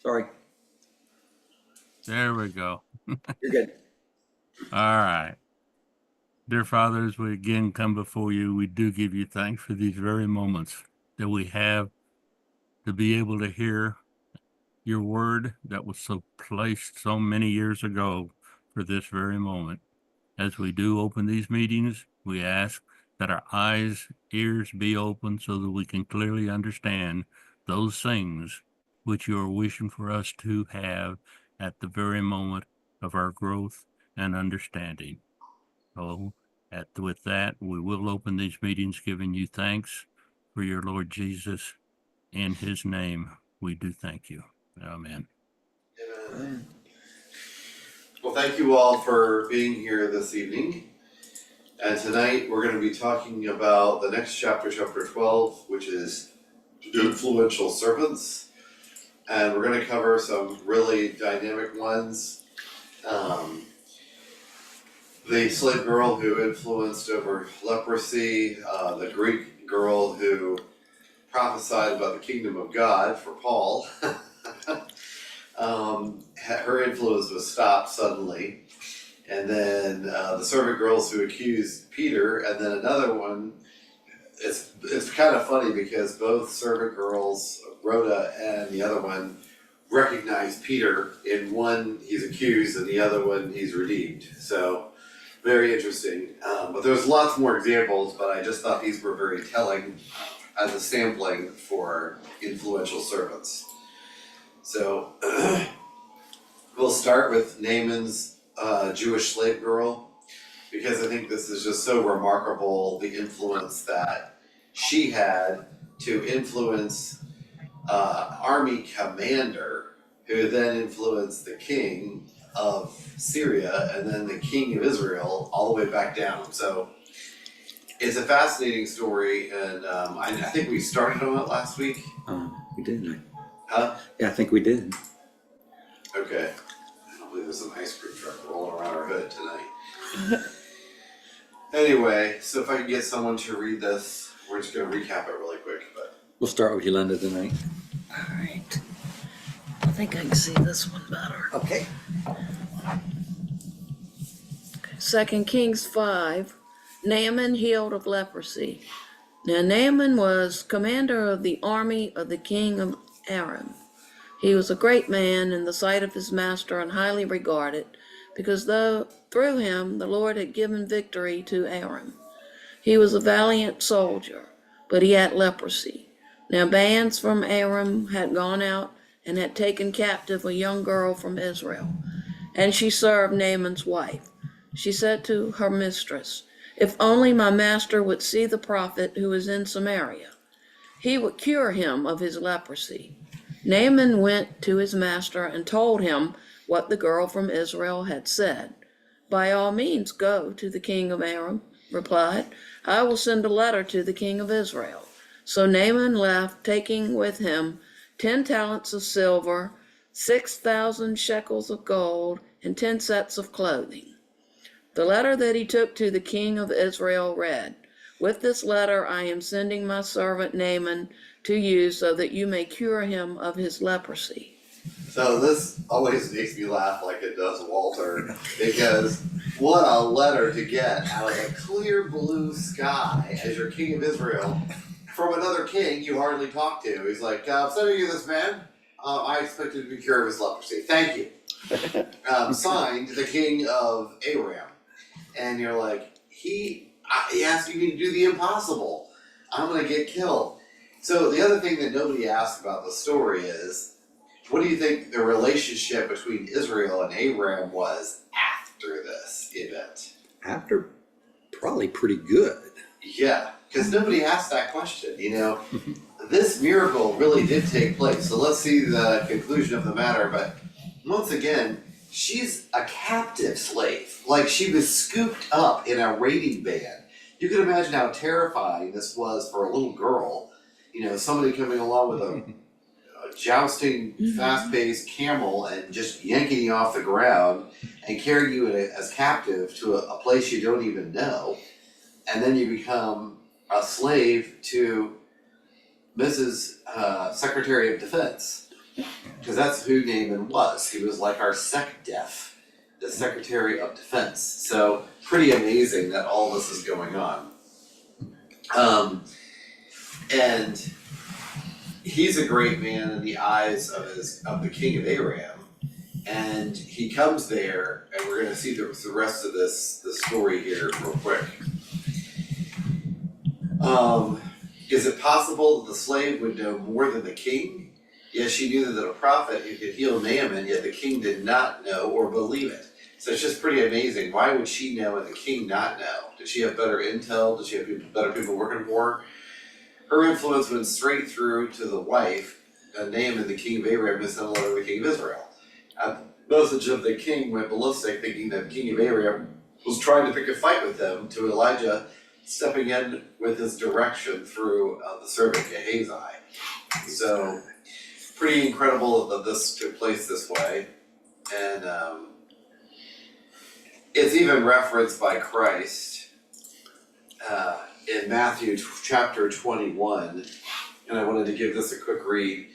Sorry. There we go. You're good. All right. Dear Father, as we again come before you, we do give you thanks for these very moments that we have to be able to hear your word that was so placed so many years ago for this very moment. As we do open these meetings, we ask that our eyes, ears be open so that we can clearly understand those things which you are wishing for us to have at the very moment of our growth and understanding. So, with that, we will open these meetings giving you thanks for your Lord Jesus. In his name, we do thank you. Amen. Amen. Well, thank you all for being here this evening. And tonight we're going to be talking about the next chapter, chapter 12, which is influential servants. And we're going to cover some really dynamic ones. The slave girl who influenced over leprosy, the Greek girl who prophesied about the kingdom of God for Paul. Her influence was stopped suddenly. And then the servant girls who accused Peter, and then another one. It's kind of funny because both servant girls, Rhoda and the other one, recognize Peter. In one he's accused, and the other one he's redeemed. So very interesting. But there's lots more examples, but I just thought these were very telling as a sampling for influential servants. So we'll start with Naaman's Jewish slave girl, because I think this is just so remarkable, the influence that she had to influence army commander, who then influenced the king of Syria and then the king of Israel all the way back down. So it's a fascinating story, and I think we started on it last week. We did. Huh? Yeah, I think we did. Okay. I don't believe there's an ice cream truck rolling around our hood tonight. Anyway, so if I can get someone to read this, we're just going to recap it really quick. But We'll start with Yolanda tonight. All right. I think I can see this one better. Okay. 2 Kings 5, Naaman healed of leprosy. Now Naaman was commander of the army of the king of Aram. He was a great man in the sight of his master and highly regarded, because through him the Lord had given victory to Aram. He was a valiant soldier, but he had leprosy. Now bands from Aram had gone out and had taken captive a young girl from Israel, and she served Naaman's wife. She said to her mistress, "If only my master would see the prophet who is in Samaria, he would cure him of his leprosy." Naaman went to his master and told him what the girl from Israel had said. "By all means go to the king of Aram," replied. "I will send a letter to the king of Israel." So Naaman left, taking with him 10 talents of silver, 6,000 shekels of gold, and 10 sets of clothing. The letter that he took to the king of Israel read, "With this letter I am sending my servant Naaman to you so that you may cure him of his leprosy." so this always makes me laugh like it does Walter, because what a letter to get out of a clear blue sky as your king of Israel from another king you hardly talk to. He's like, "I'm sending you this man. I expect him to be cured of his leprosy. Thank you." Signed, the king of Aram. And you're like, he asking me to do the impossible. I'm going to get killed. So the other thing that nobody asked about the story is, what do you think the relationship between Israel and Aram was after this event? After, probably pretty good. Yeah, because nobody asked that question. This miracle really did take place. So let's see the conclusion of the matter. But once again, she's a captive slave. Like, she was scooped up in a raiding band. You can imagine how terrifying this was for a little girl. Somebody coming along with a jousting, fast-paced camel and just yanking you off the ground and carrying you as captive to a place you don't even know. And then you become a slave to Mrs. Secretary of Defense, because that's who Naaman was. He was like our SecDef, the Secretary of Defense. So pretty amazing that all this is going on. And he's a great man in the eyes of the king of Aram. And he comes there, and we're going to see the rest of the story here real quick. Is it possible that the slave would know more than the king? Yes, she knew that a prophet who could heal Naaman, yet the king did not know or believe it. So it's just pretty amazing. Why would she know and the king not know? Did she have better intel? Did she have better people working for her? Her influence went straight through to the wife, Naaman, the king of Aram, and sent a letter to the king of Israel. The message of the king went ballistic, thinking that the king of Aram was trying to pick a fight with them, to Elijah stepping in with his direction through the servant Gehazi. So, pretty incredible that this took place this way. And it's even referenced by Christ in Matthew chapter 21. And I wanted to give this a quick read.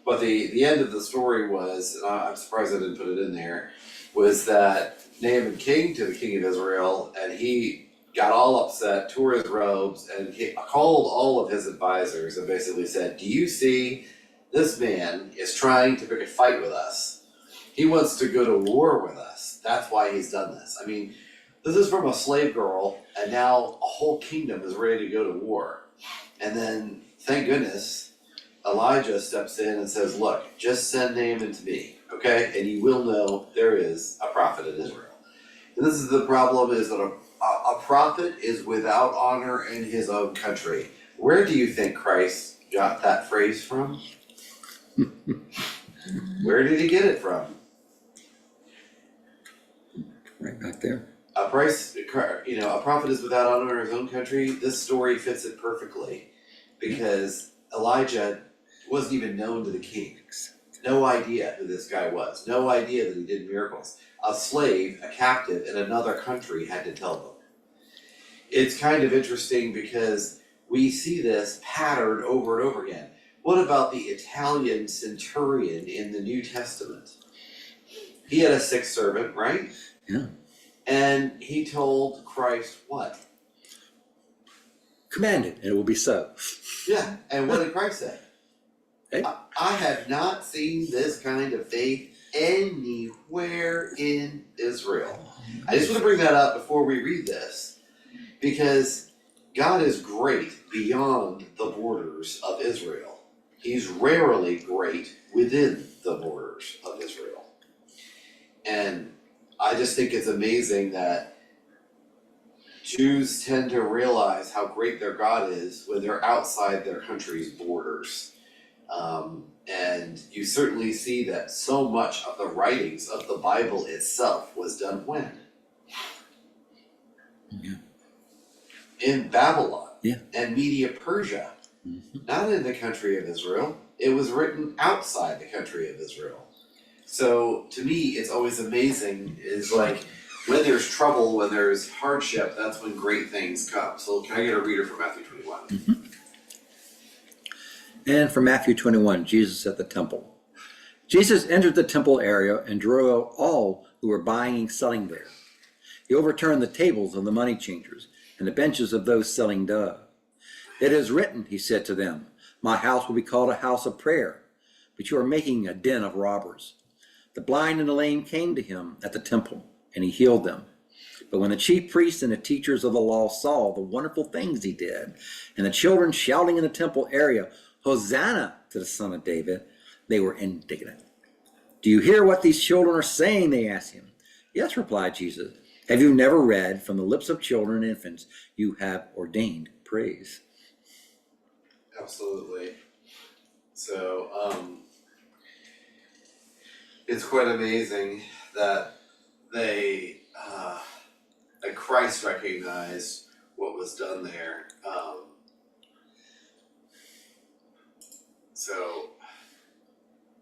But the end of the story was, and I'm surprised I didn't put it in there, was that Naaman came to the king of Israel, and he got all upset, tore his robes, and he called all of his advisors and basically said, do you see this man is trying to pick a fight with us? He wants to go to war with us. That's why he's done this. I mean, this is from a slave girl, and now a whole kingdom is ready to go to war. And then, thank goodness, Elijah steps in and says, look, just send Naaman to me, okay? And you will know there is a prophet in Israel. And this is the problem, is that a prophet is without honor in his own country. Where do you think Christ got that phrase from? Where did he get it from? Right there. A prophet is without honor in his own country. This story fits it perfectly, because Elijah wasn't even known to the king. No idea who this guy was. No idea that he did miracles. A slave, a captive in another country had to tell them. It's kind of interesting because we see this pattern over and over again. What about the Italian centurion in the New Testament? He had a sick servant, right? Yeah. And he told Christ what? Command it, and it will be so. Yeah, and what did Christ say? Hey. I have not seen this kind of faith anywhere in Israel. I just want to bring that up before we read this, because God is great beyond the borders of Israel. He's rarely great within the borders of Israel. And I just think it's amazing that Jews tend to realize how great their God is when they're outside their country's borders. And you certainly see that so much of the writings of the Bible itself was done when? Yeah. In Babylon. Yeah. And Media Persia. Mm-hmm. Not in the country of Israel. It was written outside the country of Israel. So to me, it's always amazing, is like, when there's trouble, when there's hardship, that's when great things come. So can I get a reader from Matthew 21? Mm-hmm. And from Matthew 21, Jesus at the temple. Jesus entered the temple area and drew out all who were buying and selling there. He overturned the tables of the money changers and the benches of those selling doves. It is written, he said to them, my house will be called a house of prayer, but you are making a den of robbers. The blind and the lame came to him at the temple, and he healed them. But when the chief priests and the teachers of the law saw the wonderful things he did, and the children shouting in the temple area, Hosanna to the Son of David, they were indignant. Do you hear what these children are saying? They asked him. Yes, replied Jesus. Have you never read, from the lips of children and infants, you have ordained praise? Absolutely. So, it's quite amazing that that Christ recognized what was done there. So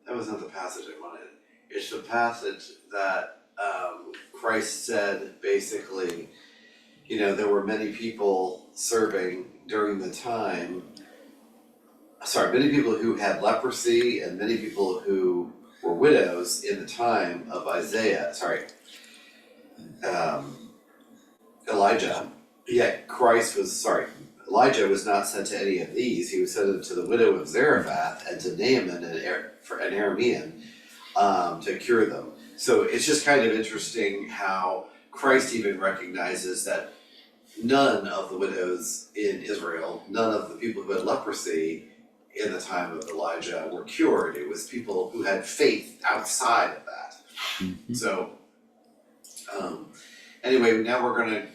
that was not the passage I wanted. It's the passage that Christ said, basically, there were many people serving during the time. Many people who had leprosy and many people who widows in the time of Elijah, yet Elijah was not sent to any of these. He was sent to the widow of Zarephath and to Naaman an Aramean to cure them. So it's just kind of interesting how Christ even recognizes that none of the widows in Israel, none of the people who had leprosy in the time of Elijah were cured. It was people who had faith outside of that. Mhm. So, anyway, now we're going to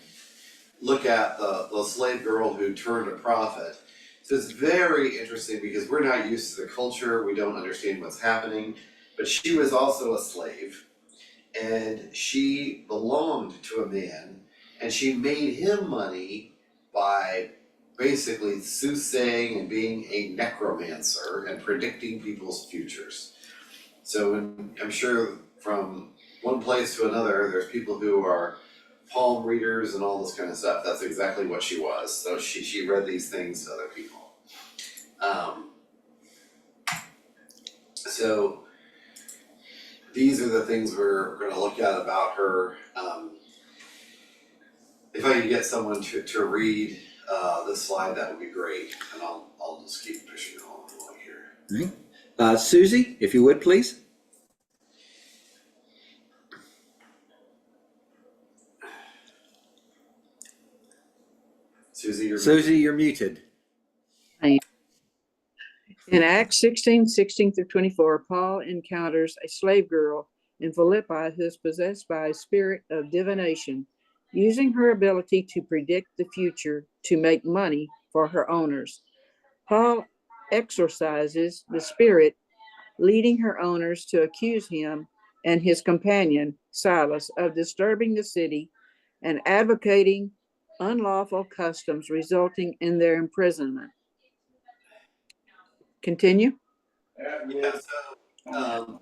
look at the slave girl who turned a prophet. So it's very interesting because we're not used to the culture, we don't understand what's happening, but she was also a slave, and she belonged to a man, and she made him money by basically soothsaying and being a necromancer and predicting people's futures. So I'm sure from one place to another, there's people who are palm readers and all this kind of stuff. That's exactly what she was. So she read these things to other people. So these are the things we're going to look at about her. If I could get someone to read this slide, that would be great. And I'll just keep pushing along here. Right. Susie, if you would, please. Susie, You're muted. In Acts 16 through 24, Paul encounters a slave girl in Philippi who is possessed by a spirit of divination, using her ability to predict the future to make money for her owners. Paul exorcises the spirit, leading her owners to accuse him and his companion, Silas, of disturbing the city and advocating unlawful customs, resulting in their imprisonment. Continue. yeah, so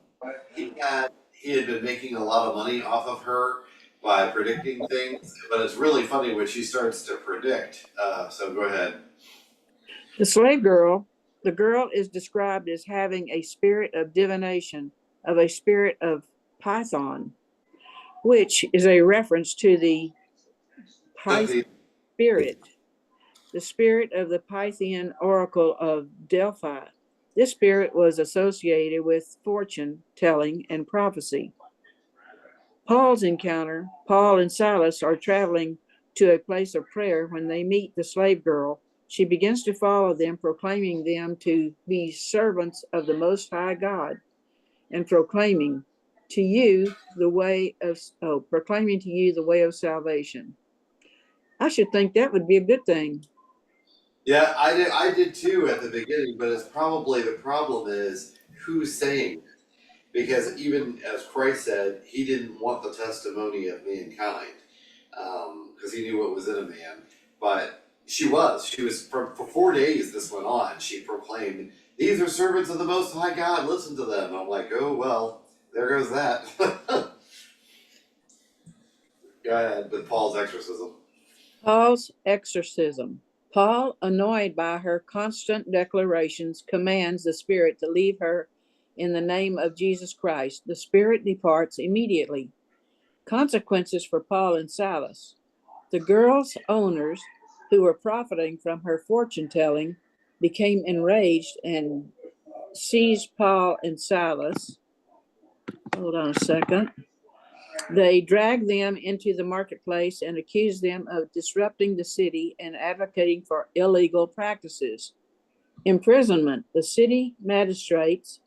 he had been making a lot of money off of her by predicting things, but it's really funny when she starts to predict. So go ahead. The slave girl, the girl is described as having a spirit of divination, of a spirit of Python, which is a reference to the Python spirit, the spirit of the Pythian Oracle of Delphi. This spirit was associated with fortune telling and prophecy. Paul's encounter, Paul and Silas are traveling to a place of prayer when they meet the slave girl. She begins to follow them, proclaiming them to be servants of the Most High God and proclaiming to you the way of salvation. I should think that would be a good thing. Yeah, I did too at the beginning, but it's probably the problem is who's saying it. Because even as Christ said, he didn't want the testimony of mankind, because he knew what was in a man. But she was for 4 days this went on. She proclaimed, "These are servants of the Most High God. Listen to them." I'm like, oh well, there goes that. Go ahead with Paul's exorcism. Paul's exorcism. Paul, annoyed by her constant declarations, commands the spirit to leave her in the name of Jesus Christ. The spirit departs immediately. Consequences for Paul and Silas. The girl's owners, who were profiting from her fortune telling, became enraged and seized Paul and Silas. Hold on a second. They dragged them into the marketplace and accused them of disrupting the city and advocating for illegal practices. Imprisonment. The city magistrates,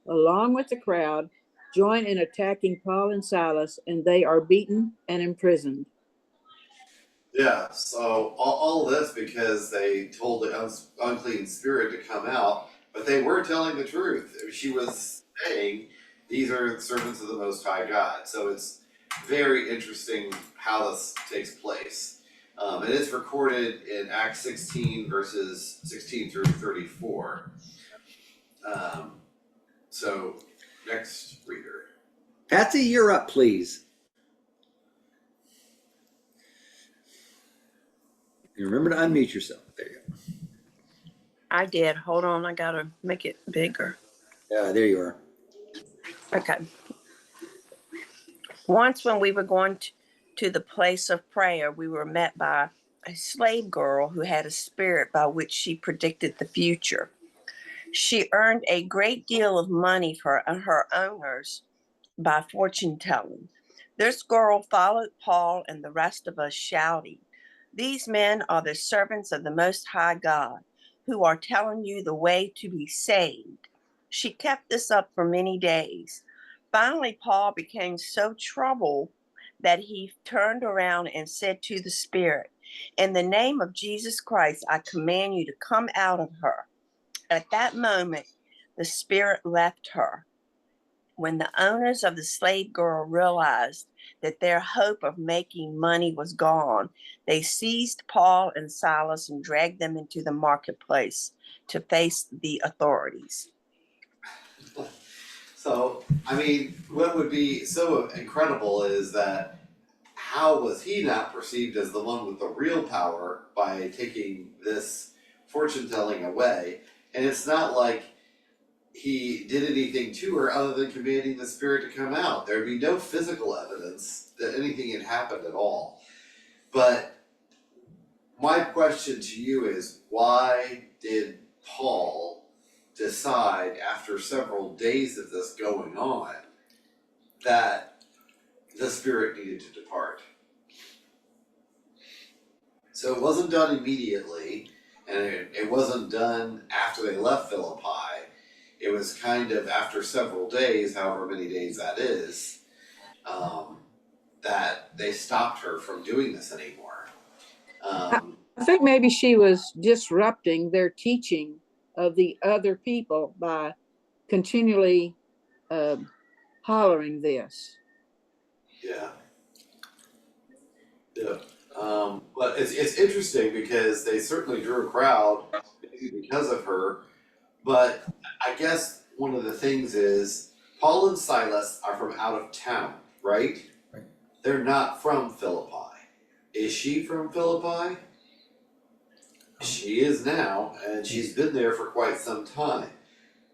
along with the crowd, join in attacking Paul and Silas, and they are beaten and imprisoned. Yeah, so all this because they told the unclean spirit to come out, but they were telling the truth. She was saying, these are servants of the Most High God. So it's very interesting how this takes place. And it's recorded in Acts 16 verses 16 through 34. So next reader. Patsy, you're up, please. And remember to unmute yourself. There you go. I did. Hold on, I gotta make it bigger. Yeah, there you are. Okay. Once, when we were going to the place of prayer, we were met by a slave girl who had a spirit by which she predicted the future. She earned a great deal of money for her owners by fortune telling. This girl followed Paul and the rest of us, shouting, "These men are the servants of the Most High God, who are telling you the way to be saved." She kept this up for many days. Finally, Paul became so troubled that he turned around and said to the spirit, "In the name of Jesus Christ, I command you to come out of her." At that moment, the spirit left her. When the owners of the slave girl realized that their hope of making money was gone, they seized Paul and Silas and dragged them into the marketplace to face the authorities. So, I mean, what would be so incredible is that how was he not perceived as the one with the real power by taking this fortune telling away? And it's not like he did anything to her other than commanding the spirit to come out. There'd be no physical evidence that anything had happened at all. But my question to you is, why did Paul decide after several days of this going on that the spirit needed to depart? So it wasn't done immediately, and it wasn't done after they left Philippi. It was kind of after several days, however many days that is, that they stopped her from doing this anymore. I think maybe she was disrupting their teaching of the other people by continually hollering this. Yeah. Yeah. But it's interesting because they certainly drew a crowd maybe because of her. But I guess one of the things is Paul and Silas are from out of town, right? Right. They're not from Philippi. Is she from Philippi? She is now, and she's been there for quite some time.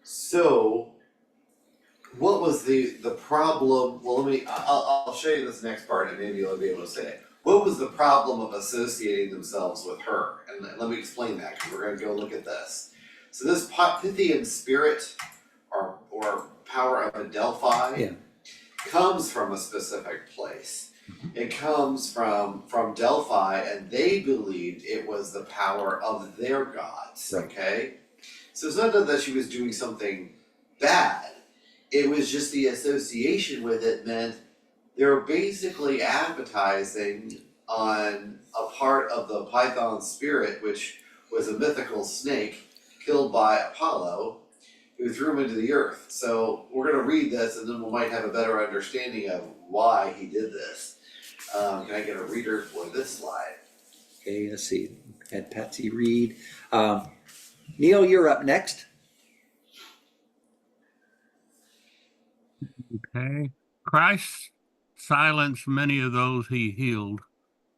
So, what was the problem? Well, I'll show you this next part, and maybe you'll be able to say it. What was the problem of associating themselves with her? And let me explain that, because we're going to go look at this. So this Pythian spirit, or power of Delphi, comes from a specific place. It comes from Delphi, and they believed it was the power of their gods. Right. Okay, so it's not that she was doing something bad. It was just the association with it meant they were basically advertising on a part of the Python spirit, which was a mythical snake killed by Apollo, who threw him into the earth. So we're going to read this, and then we might have a better understanding of why he did this. Can I get a reader for this slide? Okay, let's see. Had Patsy read. Neil, you're up next. Okay. Christ silenced many of those he healed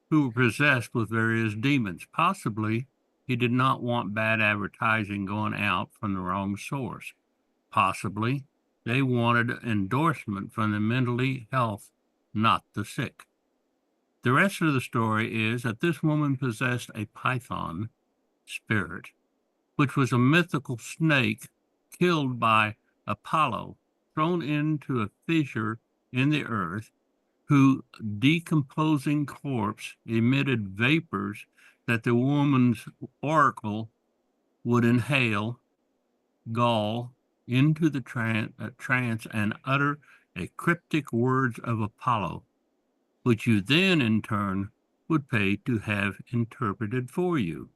who were possessed with various demons. Possibly he did not want bad advertising going out from the wrong source. Possibly they wanted endorsement from the mentally health, not the sick. The rest of the story is that this woman possessed a python spirit, which was a mythical snake killed by Apollo, thrown into a fissure in the earth, whose decomposing corpse emitted vapors that the woman's oracle would inhale, gall into the trance and utter a cryptic words of Apollo, which you then in turn would pay to have interpreted for you.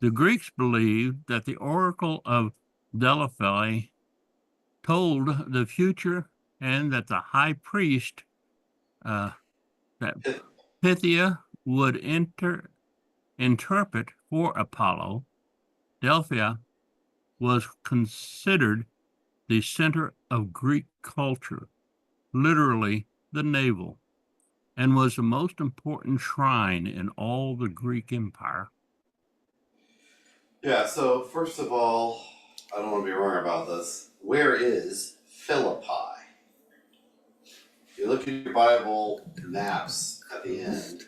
The Greeks believed that the Oracle of Delphi told the future, and that the high priest, that Pythia, would interpret for Apollo. Delphi was considered the center of Greek culture, literally the navel, and was the most important shrine in all the Greek Empire. Yeah, so first of all, I don't want to be wrong about this. Where is Philippi? you look at your Bible maps at the end,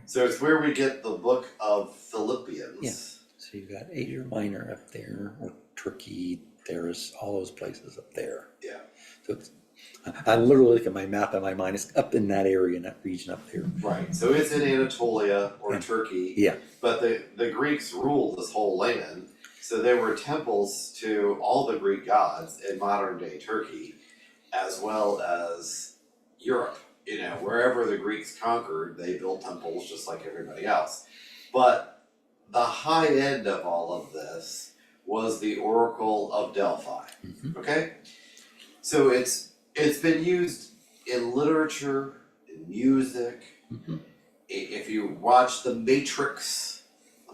so it's where we get the book of Philippians. Yeah. So you've got Asia Minor up there, or Turkey, there's all those places up there. Yeah. So it's, I literally look at my map in my mind, it's up in that area, in that region up there. Right. So it's in Anatolia or Yeah. Turkey. Yeah. But the Greeks ruled this whole land. So there were temples to all the Greek gods in modern day Turkey, as well as Europe. You know, wherever the Greeks conquered, they built temples just like everybody else. But the high end of all of this was the Oracle of Delphi. Mhm. Okay? So it's been used in literature, in music. Mhm. If you watch The Matrix,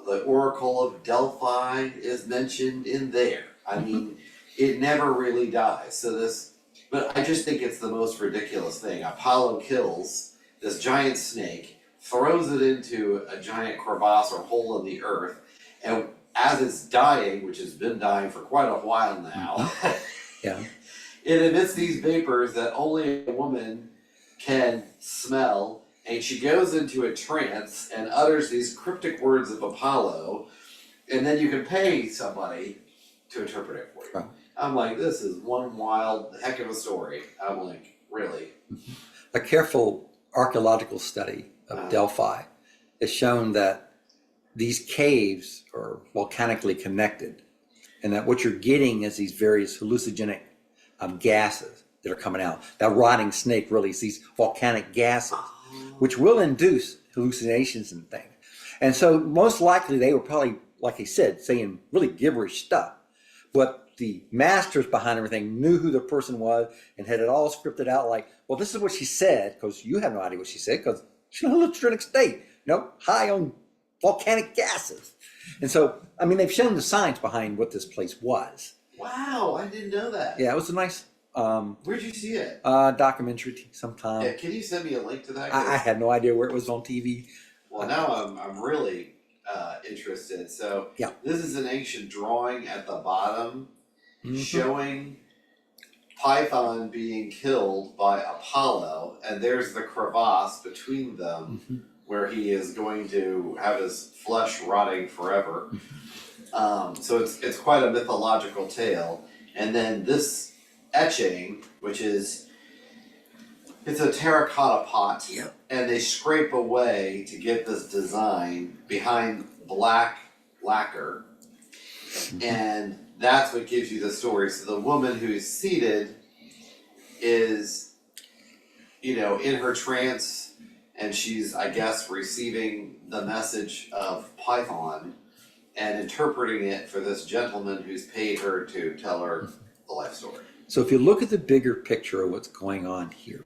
the Oracle of Delphi is mentioned in there. I mean, it never really dies. So but I just think it's the most ridiculous thing. Apollo kills this giant snake, throws it into a giant crevasse or hole in the earth, and as it's dying, which has been dying for quite a while now, Yeah. it emits these vapors that only a woman can smell, and she goes into a trance and utters these cryptic words of Apollo, and then you can pay somebody to interpret it for you. Right. I'm like, this is one wild heck of a story. I'm like, really? A careful archaeological study of Delphi has shown that these caves are volcanically connected, and that what you're getting is these various hallucinogenic gases that are coming out. That rotting snake releases these volcanic gases, which will induce hallucinations and things. And so most likely they were probably, like I said, saying really gibberish stuff. But the masters behind everything knew who the person was and had it all scripted out like, well, this is what she said, because you have no idea what she said, because she's in a hallucinogenic state, high on volcanic gases. And so, I mean, they've shown the science behind what this place was. Wow, I didn't know that. Yeah, it was a nice Where'd you see it? documentary sometime. Yeah, can you send me a link to that? I had no idea where it was on TV. Well, now I'm really interested. So Yeah. this is an ancient drawing at the bottom Mhm. showing Python being killed by Apollo, and there's the crevasse between them Mhm. where he is going to have his flesh rotting forever. So it's quite a mythological tale. And then this etching, which is it's a terracotta pot, Yep. and they scrape away to get this design behind black lacquer, and that's what gives you the story. So the woman who's seated is, in her trance, and she's, I guess, receiving the message of Python and interpreting it for this gentleman who's paid her to tell her the life story. So if you look at the bigger picture of what's going on here,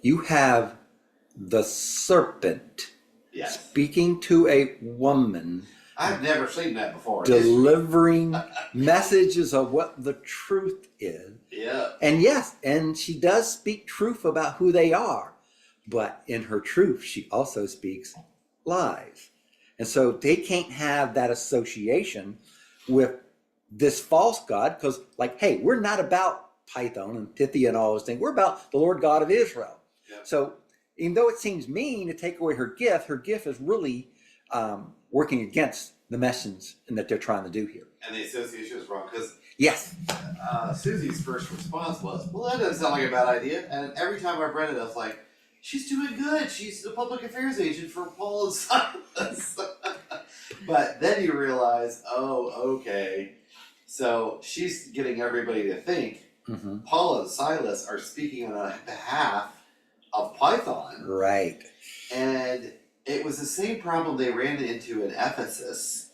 you have the serpent Yes. speaking to a woman, I've never seen that before. delivering messages of what the truth is. Yeah. And yes, and she does speak truth about who they are, but in her truth, she also speaks lies. And so they can't have that association with this false God, because, like, hey, we're not about Python and Pythia and all those things. We're about the Lord God of Israel. Yeah. So even though it seems mean to take away her gift is really working against the message that they're trying to do here. And the association is wrong because Yes. Susie's first response was, well, that doesn't sound like a bad idea. And every time I've read it, I was like, she's doing good. She's the public affairs agent for Paul and Silas. But then you realize, oh, okay. So she's getting everybody to think Mm-hmm. Paul and Silas are speaking on behalf of Python. Right. And it was the same problem they ran into in Ephesus,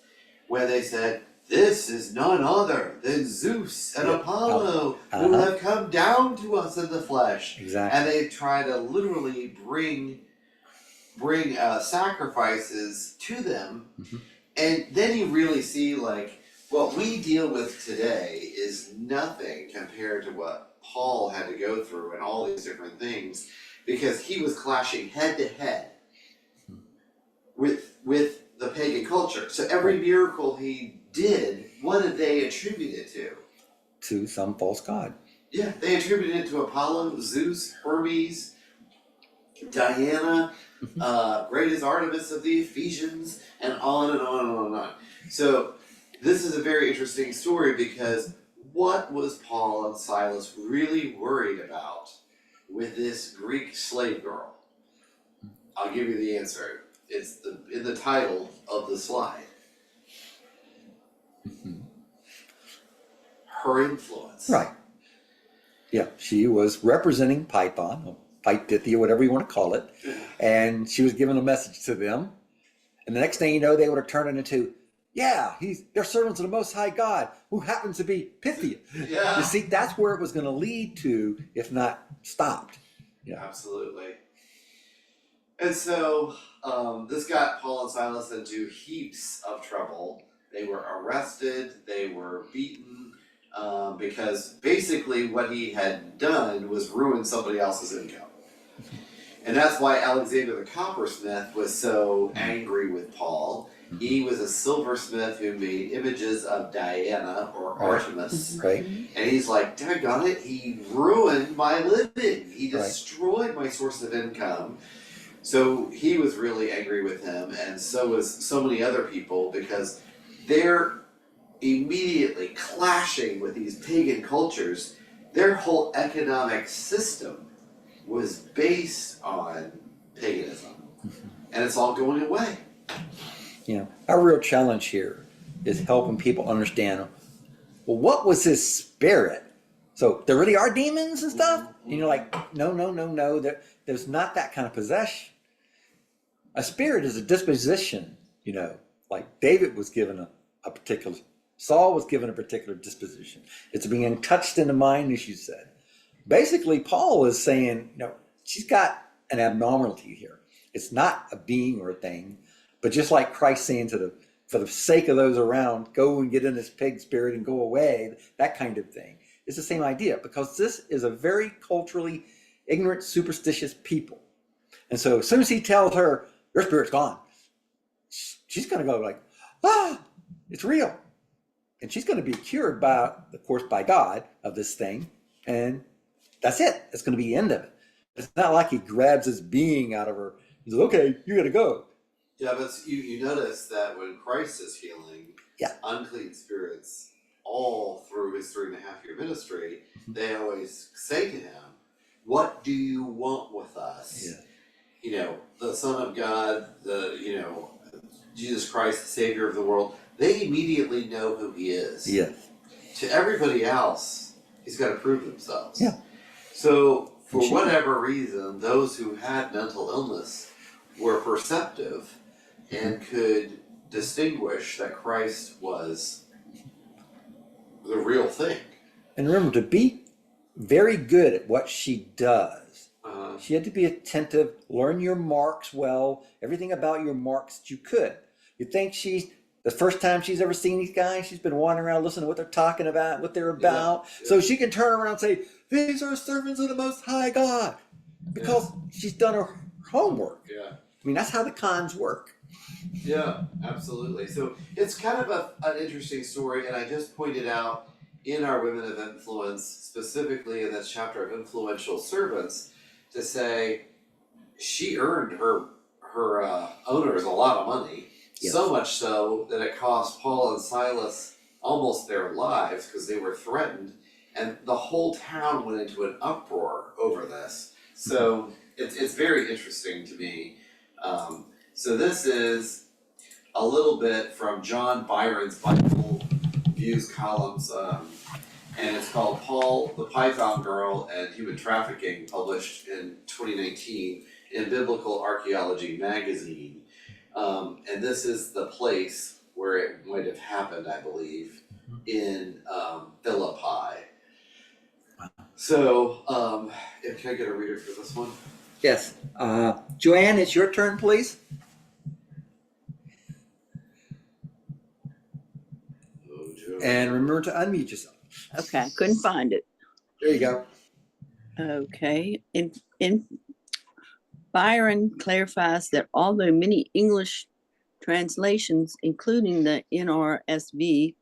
where they said, this is none other than Zeus and Yeah. Apollo, Uh-huh. who have come down to us in the flesh. Exactly. And they try to literally bring sacrifices to them. Mhm. And then you really see, like, what we deal with today is nothing compared to what Paul had to go through and all these different things, because he was clashing head to head with the pagan culture. So every miracle he did, what did they attribute it to? To some false god. Yeah, they attributed it to Apollo, Zeus, Hermes, Diana, great as Artemis of the Ephesians, and on and on and on and on. So this is a very interesting story because what was Paul and Silas really worried about with this Greek slave girl? I'll give you the answer. It's in the title of the slide. Her influence. Right. Yeah, she was representing Python, or Pythia, whatever you want to call it, and she was giving a message to them. And the next thing you know, they would have turned it into, yeah, they're servants of the Most High God, who happens to be Pythia. Yeah. You see, that's where it was going to lead to, if not stopped. Yeah. Absolutely. And so this got Paul and Silas into heaps of trouble. They were arrested, they were beaten, because basically what he had done was ruin somebody else's income. And that's why Alexander the coppersmith was so angry with Paul. He was a silversmith who made images of Diana or Artemis. Right. And he's like, daggone it, he ruined my living. He destroyed my source of income. So he was really angry with him, and so was so many other people, because they're immediately clashing with these pagan cultures. Their whole economic system was based on paganism, and it's all going away. Yeah. Our real challenge here is helping people understand, well, what was his spirit? So there really are demons and stuff? And you're like, no, there's not that kind of possession. A spirit is a disposition, like David was given a particular, Saul was given a particular disposition. It's being touched in the mind, as you said. Basically, Paul is saying, she's got an abnormality here. It's not a being or a thing, but just like Christ saying for the sake of those around, go and get in this pig spirit and go away, that kind of thing. It's the same idea, because this is a very culturally ignorant, superstitious people. And so as soon as he tells her, your spirit's gone, she's going to go like, it's real. And she's going to be cured by, of course, by God of this thing. And that's it. That's going to be the end of it. It's not like he grabs his being out of her. He says, okay, you got to go. Yeah, but you notice that when Christ is healing unclean spirits all through his 3.5-year ministry, they always say to him, what do you want with us? Yeah. The Son of God, Jesus Christ, the Savior of the world, they immediately know who he is. Yes. To everybody else, he's got to prove themselves. Yeah. So, for whatever reason, those who had mental illness were perceptive and could distinguish that Christ was the real thing. And remember, to be very good at what she does, she had to be attentive, learn your marks well, everything about your marks that you could. You think the first time she's ever seen these guys, she's been wandering around listening to what they're talking about, what they're about. Yeah. So she can turn around and say, these are servants of the Most High God, because she's done her homework. Yeah. I mean, that's how the cons work. Yeah, absolutely. So it's kind of an interesting story, and I just pointed out in our Women of Influence, specifically in this chapter of influential servants, to say she earned her owners a lot of money. Yes. So much so that it cost Paul and Silas almost their lives because they were threatened, and the whole town went into an uproar over this. So it's very interesting to me. So this is a little bit from John Byron's Bible Views columns, and it's called Paul, the Python Girl and Human Trafficking, published in 2019 in Biblical Archaeology magazine. And this is the place where it might have happened, I believe, in Philippi. So, can I get a reader for this one? Yes. Joanne, it's your turn, please. Oh, Joe. And remember to unmute yourself. Okay, I couldn't find it. There you go. Okay. In Byron clarifies that although many English translations, including the NRSV,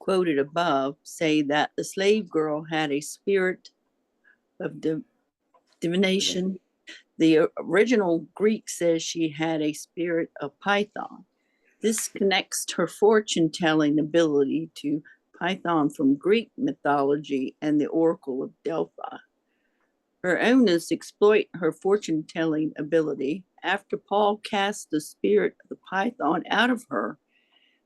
quoted above say that the slave girl had a spirit of divination. The original Greek says she had a spirit of Python. This connects her fortune telling ability to Python from Greek mythology and the Oracle of Delphi. Her owners exploit her fortune telling ability. After Paul casts the spirit of the Python out of her,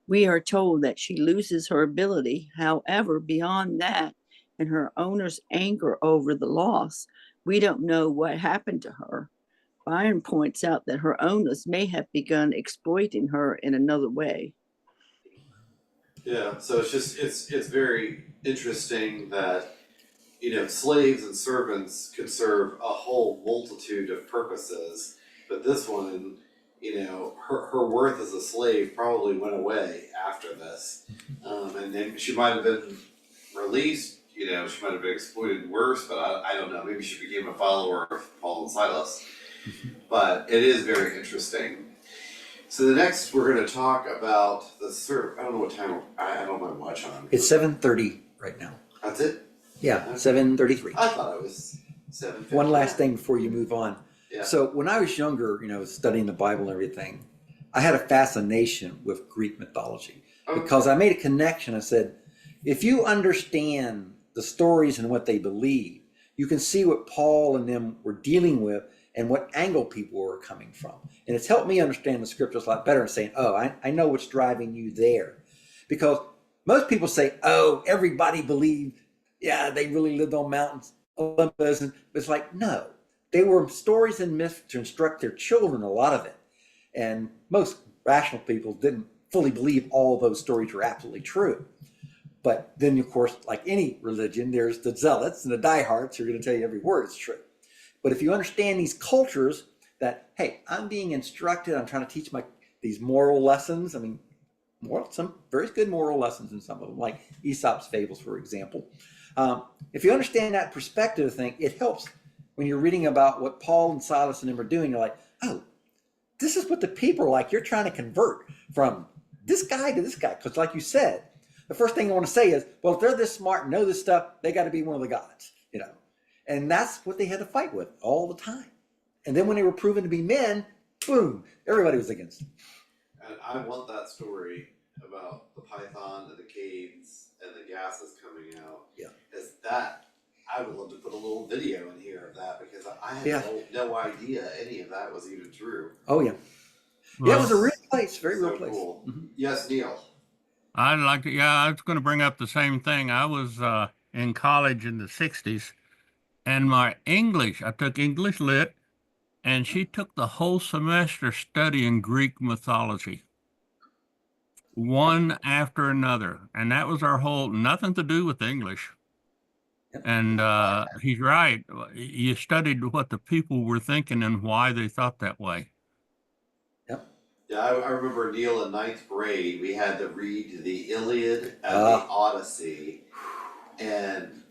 we are told that she loses her ability. However, beyond that, and her owner's anger over the loss, we don't know what happened to her. Byron points out that her owners may have begun exploiting her in another way. Yeah, so it's very interesting that, you know, slaves and servants could serve a whole multitude of purposes, but this one, you know, her worth as a slave probably went away after this. And then she might have been released, you know, she might have been exploited worse, but I don't know, maybe she became a follower of Paul and Silas. But it is very interesting. So the next we're going to talk about the I don't know what time, I don't have my watch on. It's 7:30 right now. That's it? Yeah, 7:33. I thought it was 7:50. One last thing before you move on. Yeah. So when I was younger, you know, studying the Bible and everything, I had a fascination with Greek mythology because I made a connection. I said, if you understand the stories and what they believe, you can see what Paul and them were dealing with and what angle people were coming from. And it's helped me understand the scriptures a lot better and saying, oh, I know what's driving you there. Because most people say, oh, everybody believed, yeah, they really lived on mountains, Olympus. And it's like, no, they were stories and myths to instruct their children, a lot of it. And most rational people didn't fully believe all those stories were absolutely true. But then, of course, like any religion, there's the zealots and the diehards who are going to tell you every word is true. But if you understand these cultures that, hey, I'm being instructed, I'm trying to teach these moral lessons. I mean, some very good moral lessons in some of them, like Aesop's fables, for example. If you understand that perspective thing, it helps when you're reading about what Paul and Silas and them are doing. You're like, oh, this is what the people are like. You're trying to convert from this guy to this guy. Because like you said, the first thing I want to say is, well, if they're this smart and know this stuff, they got to be one of the gods, you know. And that's what they had to fight with all the time. And then when they were proven to be men, boom, everybody was against them. And I want that story about the python and the caves and the gases coming out. Yeah. Is that, I would love to put a little video in here of that because I had no idea any of that was even true. Oh, yeah. Well, Yeah, it was a real place, very real place. Cool. Mm-hmm. Yes, Neil. I'd like to, yeah, I was going to bring up the same thing. I was in college in the 60s, and my English, I took English Lit, and she took the whole semester studying Greek mythology, one after another. And that was our whole, nothing to do with English. And he's right. You studied what the people were thinking and why they thought that way. Yeah, I remember Neil in ninth grade, we had to read the Iliad and the Odyssey. And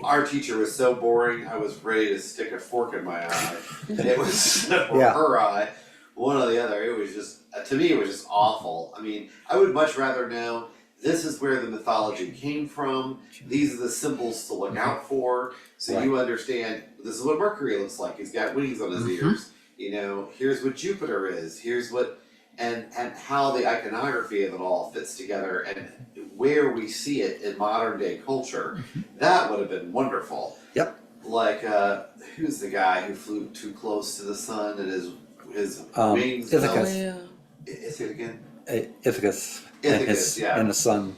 our teacher was so boring, I was ready to stick a fork in my eye. It was, or her eye, one or the other. It was just, to me, it was just awful. I mean, I would much rather know this is where the mythology came from. These are the symbols to look out for. So you understand, this is what Mercury looks like. He's got wings on his ears. You know, here's what Jupiter is. Here's what, and how the iconography of it all fits together and where we see it in modern day culture. That would have been wonderful. Yep. Like, who's the guy who flew too close to the sun and his wings? Ithacus. Yeah. Is it again? Ithacus. Ithacus, And the sun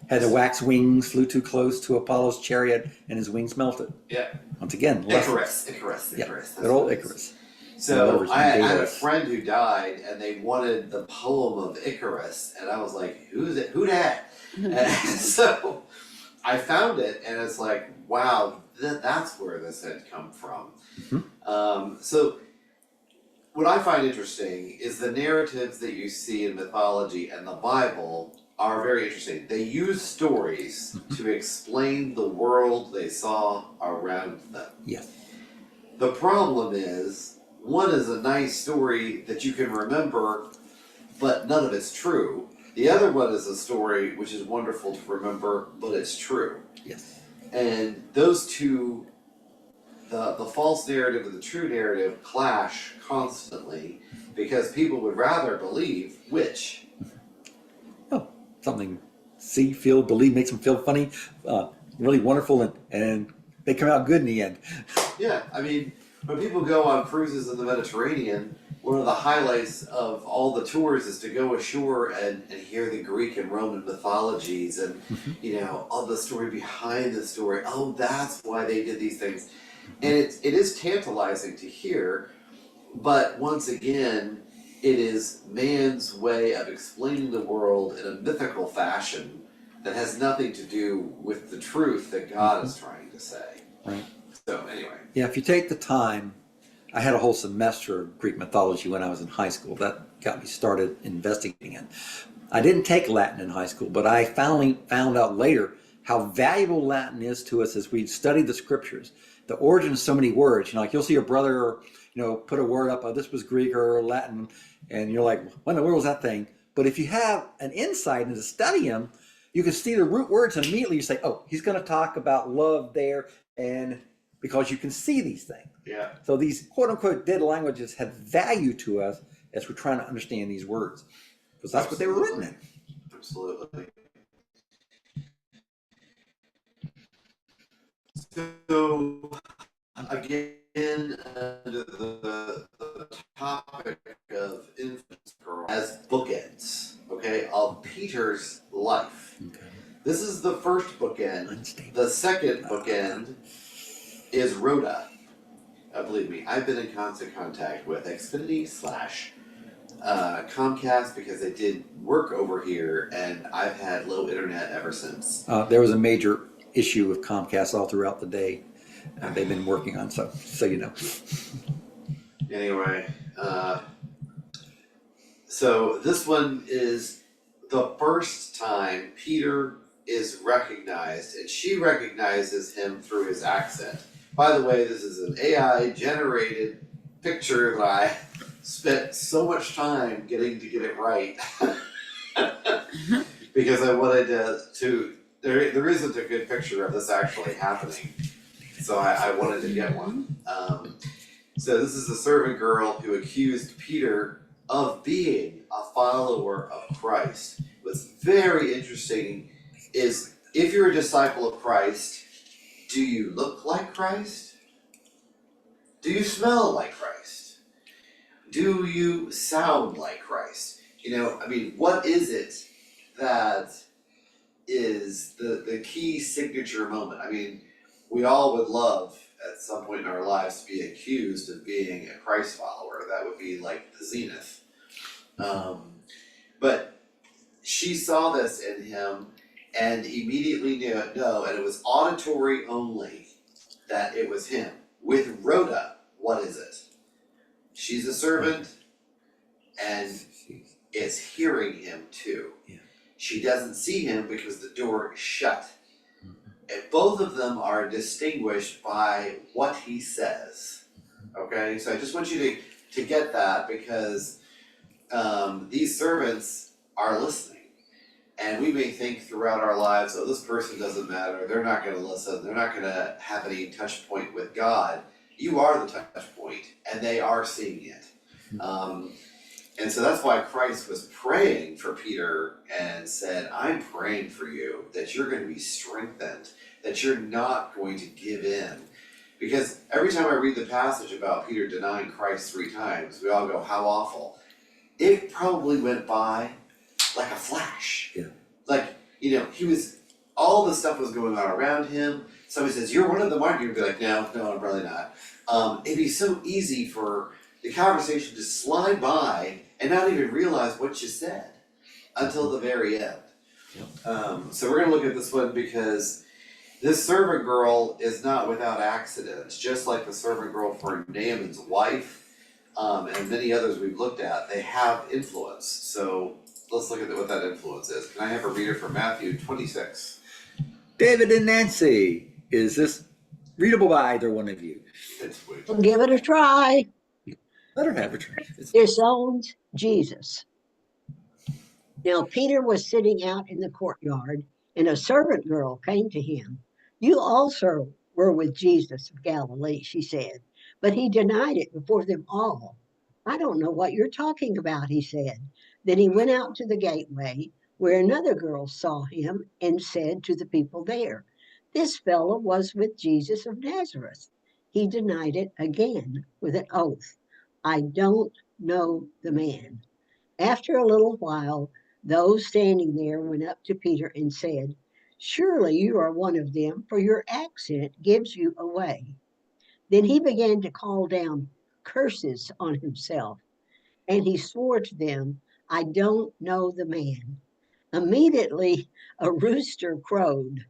had the wax wings, flew too close to Apollo's chariot, and his wings melted. Yeah. Once again, Icarus. Yeah, good old Icarus. So I had a friend who died, and they wanted the poem of Icarus, and I was like, "Who's it? Who dat?" And so I found it, and it's like, wow, that's where this had come from. So what I find interesting is the narratives that you see in mythology and the Bible are very interesting. They use stories to explain the world they saw around them. Yes. The problem is, one is a nice story that you can remember, but none of it's true. The other one is a story which is wonderful to remember, but it's true. Yes. And those two, the false narrative and the true narrative, clash constantly because people would rather believe which. Oh, something see, feel, believe makes them feel funny, really wonderful, and they come out good in the end. Yeah, I mean, when people go on cruises in the Mediterranean, one of the highlights of all the tours is to go ashore and hear the Greek and Roman mythologies and, you know, all the story behind the story. Oh, that's why they did these things. And it is tantalizing to hear, but once again, it is man's way of explaining the world in a mythical fashion that has nothing to do with the truth that God is trying to say. Right. So anyway. Yeah, if you take the time, I had a whole semester of Greek mythology when I was in high school. That got me started investigating it. I didn't take Latin in high school, but I finally found out later how valuable Latin is to us as we study the scriptures. The origin of so many words, you know, like you'll see your brother, you know, put a word up, oh, this was Greek or Latin, and you're like, what in the world was that thing? But if you have an insight into studying them, you can see the root words and immediately you say, oh, he's going to talk about love there, and because you can see these things. Yeah. So these quote unquote dead languages have value to us as we're trying to understand these words, because that's what they were written in. Absolutely. So again, under the topic of infants as bookends, okay, of Peter's life. Okay. This is the first bookend. Unstable. The second bookend is Rhoda. Believe me, I've been in constant contact with Xfinity / Comcast because they did work over here, and I've had low internet ever since. There was a major issue with Comcast all throughout the day. They've been working on, so you know. Anyway, so this one is the first time Peter is recognized, and she recognizes him through his accent. By the way, this is an AI generated picture that I spent so much time getting to get it right because I wanted to there isn't a good picture of this actually happening, so I wanted to get one. So this is the servant girl who accused Peter of being a follower of Christ. What's very interesting is if you're a disciple of Christ, do you look like Christ? Do you smell like Christ? Do you sound like Christ? You know, I mean, what is it that is the key signature moment? I mean, we all would love at some point in our lives to be accused of being a Christ follower. That would be like the zenith. But she saw this in him and immediately knew it, no, and it was auditory only that it was him. With Rhoda, what is it? She's a servant and is hearing him too. Yeah. She doesn't see him because the door is shut. And both of them are distinguished by what he says. Okay, so I just want you to get that because these servants are listening. And we may think throughout our lives, oh, this person doesn't matter, they're not going to listen, they're not going to have any touch point with God. You are the touch point, and they are seeing it. And so that's why Christ was praying for Peter and said, I'm praying for you that you're going to be strengthened, that you're not going to give in. Because every time I read the passage about Peter denying Christ 3 times, we all go, how awful. It probably went by like a flash. Yeah. Like, you know, all the stuff was going on around him. Somebody says, you're one of them, aren't you? You'd be like, no, I'm probably not. It'd be so easy for the conversation to slide by and not even realize what you said until the very end. Yep. So we're gonna look at this one because this servant girl is not without accidents, just like the servant girl for Naaman's wife, and many others we've looked at, they have influence. So let's look at what that influence is. Can I have a reader for Matthew 26? David and Nancy, is this readable by either one of you? It's way Well, give it a try. Let her have it. Disowned Jesus. Now Peter was sitting out in the courtyard, and a servant girl came to him. You also were with Jesus of Galilee, she said. But he denied it before them all. I don't know what you're talking about, he said. Then he went out to the gateway, where another girl saw him and said to the people there, this fellow was with Jesus of Nazareth. He denied it again with an oath. I don't know the man. After a little while, those standing there went up to Peter and said, surely you are one of them, for your accent gives you away. Then he began to call down curses on himself, and he swore to them, I don't know the man. Immediately, a rooster crowed.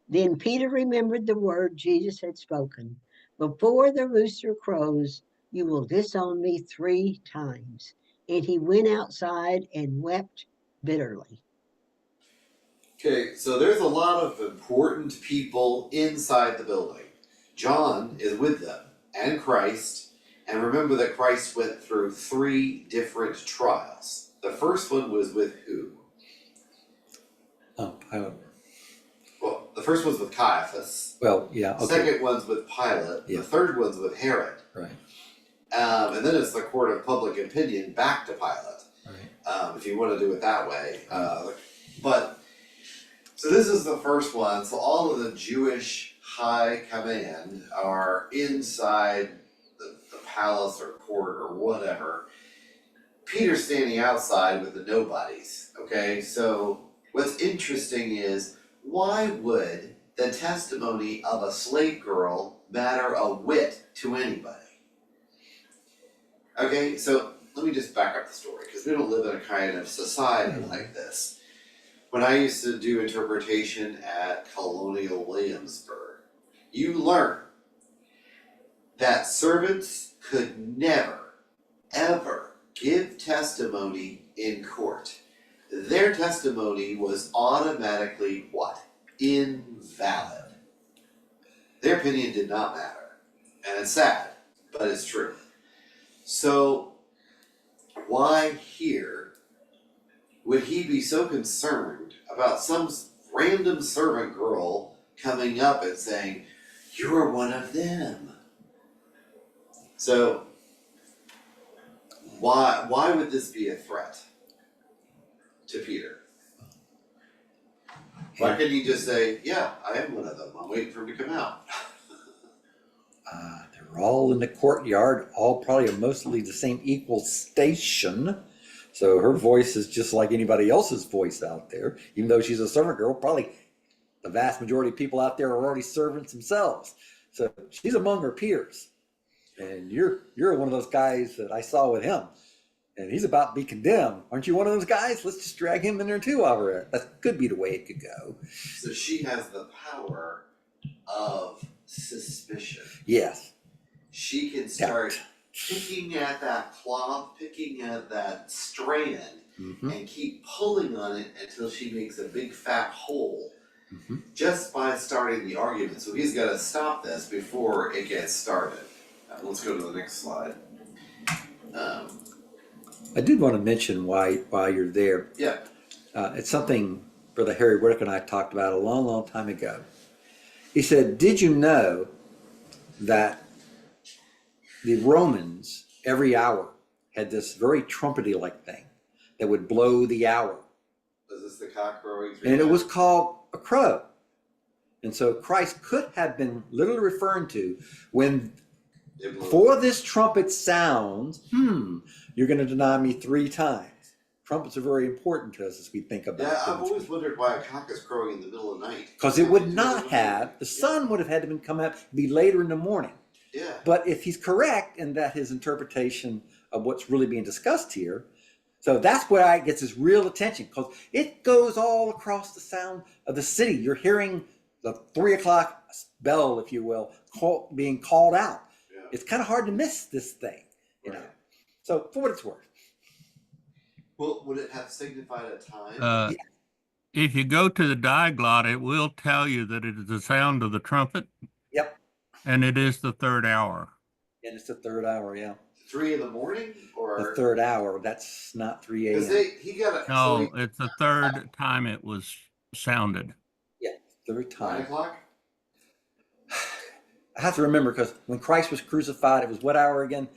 Then Peter remembered the word Jesus had spoken. Before the rooster crows, you will disown me 3 times. And he went outside and wept bitterly. Okay, so there's a lot of important people inside the building. John is with them, and Christ. And remember that Christ went through 3 different trials. The first one was with who? Oh, Pilate. Well, the first one's with Caiaphas. Well, yeah, The okay, second one's with Pilate. Yeah. The third one's with Herod. right, And then it's the court of public opinion back to Pilate. right. If you want to do it that way. But so this is the first one. So all of the Jewish high command are inside the palace or court or whatever. Peter's standing outside with the nobodies. Okay, so what's interesting is, why would the testimony of a slave girl matter a whit to anybody? Okay, so let me just back up the story, because we don't live in a kind of society like this. When I used to do interpretation at Colonial Williamsburg, you learn that servants could never, ever give testimony in court. Their testimony was automatically what? Invalid. Their opinion did not matter. And it's sad, but it's true. So, why here would he be so concerned about some random servant girl coming up and saying, you're one of them? So, why would this be a threat to Peter? Why couldn't he just say, yeah, I am one of them, I'm waiting for him to come out? They're all in the courtyard, all probably mostly the same equal station. So her voice is just like anybody else's voice out there. Even though she's a servant girl, probably the vast majority of people out there are already servants themselves. So she's among her peers. And you're one of those guys that I saw with him. And he's about to be condemned. Aren't you one of those guys? Let's just drag him in there too while we're at it. That could be the way it could go. So she has the power of suspicion. Yes. She can start picking at that cloth, picking at that strand, and keep pulling on it until she makes a big fat hole, just by starting the argument. So he's got to stop this before it gets started. Let's go to the next slide. I did want to mention while you're there. Yeah. It's something Brother Harry Whittaker and I talked about a long, long time ago. He said, did you know that the Romans every hour had this very trumpety-like thing that would blow the hour? Was this the cock crowing? And it was called a crow. And so Christ could have been literally referring to when, before this trumpet sounds, you're going to deny me 3 times. Trumpets are very important to us as we think about Yeah, I've things. always wondered why a cock is crowing in the middle of the night. Because it would not have, the sun would have had to come up, be later in the morning. Yeah. But if he's correct in that his interpretation of what's really being discussed here, so that's where it gets his real attention, because it goes all across the sound of the city. You're hearing the 3 o'clock bell, if you will, being called out. Yeah. It's kind of hard to miss this thing, you know. So for what it's worth. Well, would it have signified a time? If you go to the diglot, it will tell you that it is the sound of the trumpet. Yep. And it is the 3rd hour. And it's the 3rd hour, yeah. 3 in the morning The or third hour, that's not 3 because a.m. he got a No, it's the third time it was sounded. Yeah, third 9 time. o'clock. I have to remember because when Christ was crucified, it was what hour again?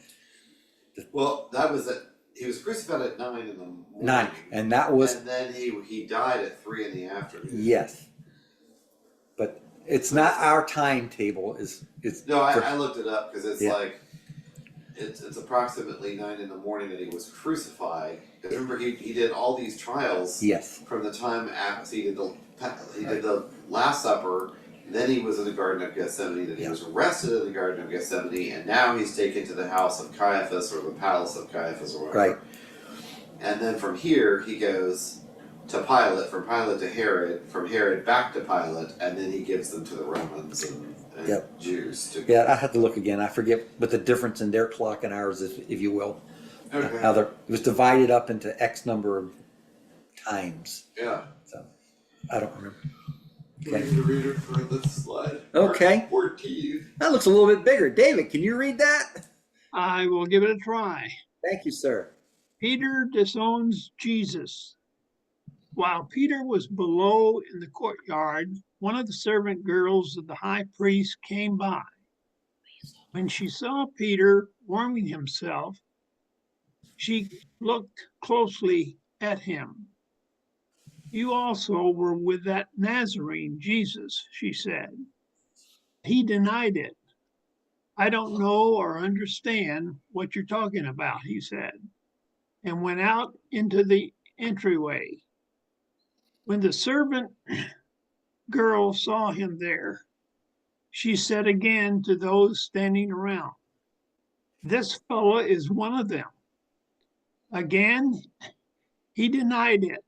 Well, that was it. He was crucified at 9 in the morning. 9, and that was And then he died at 3 in the afternoon. yes. But it's not our timetable. It's No, I looked it up because it's Yeah. like it's approximately 9 in the morning that he was crucified. Because remember, he did all these trials yes. from the time after he did the Last Supper. Then he was in the Garden of Gethsemane. Then he was arrested in the Garden of Gethsemane, and now he's taken to the house of Caiaphas or the palace of Caiaphas or whatever. Right. And then from here he goes to Pilate, from Pilate to Herod, from Herod back to Pilate, and then he gives them to the Romans and Yep. Jews. Yeah, I have to look again. I forget what the difference in their clock and ours is, if you will. Okay. How it was divided up into X number of times. Yeah. So I don't remember. We need a reader for this slide. Okay. 14. That looks a little bit bigger. David, can you read that? I will give it a try. Thank you, sir. Peter disowns Jesus. While Peter was below in the courtyard, one of the servant girls of the high priest came by. When she saw Peter warming himself, she looked closely at him. You also were with that Nazarene, Jesus, she said. He denied it. I don't know or understand what you're talking about, he said, and went out into the entryway. When the servant girl saw him there, she said again to those standing around, "This fellow is one of them." Again, he denied it.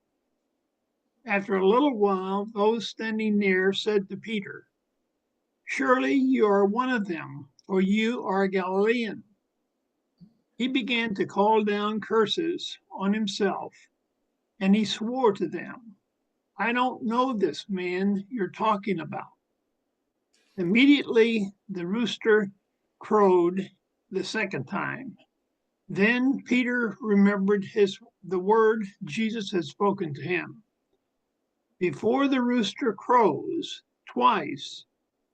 After a little while, those standing near said to Peter, "Surely you are one of them, for you are a Galilean." He began to call down curses on himself, and he swore to them, "I don't know this man you're talking about." Immediately the rooster crowed the second time. Then Peter remembered the word Jesus had spoken to him. Before the rooster crows twice,